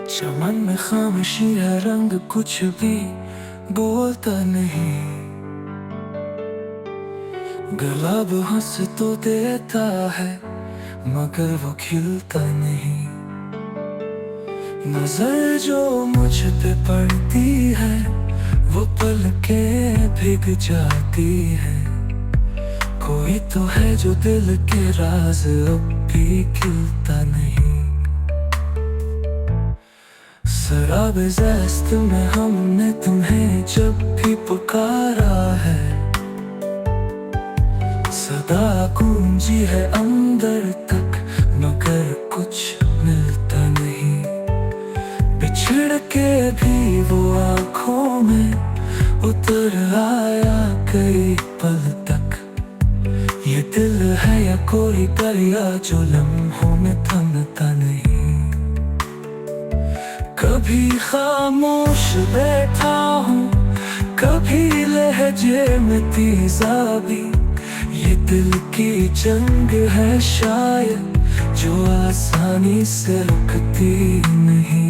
चमन में खामोशी है, रंग कुछ भी बोलता नहीं। गुलाब हंस तो देता है मगर वो खिलता नहीं। नजर जो मुझ पे पड़ती है वो पलकें भीग जाती है। कोई तो है जो दिल के राज अब भी खिलता नहीं। शराब ज़स्त में हमने तुम्हें जब भी पुकारा है, सदा गूंजी है अंदर तक मगर कुछ मिलता नहीं। बिछड़ के भी वो आँखों में उतर आया कई पल तक। ये दिल है या कोई दरिया जो लम्हों में थमता नहीं। कभी खामोश बैठा हूँ, कभी लहजे में तेज़ाबी। ये दिल की जंग है शायद जो आसानी से रुकती नहीं।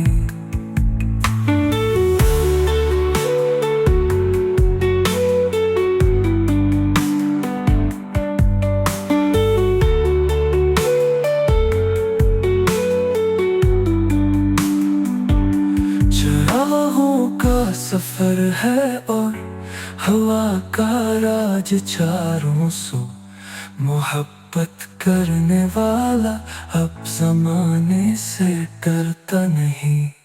राहों का सफर है और हवा का राज चारों सौ। मोहब्बत करने वाला अब जमाने से डरता नहीं।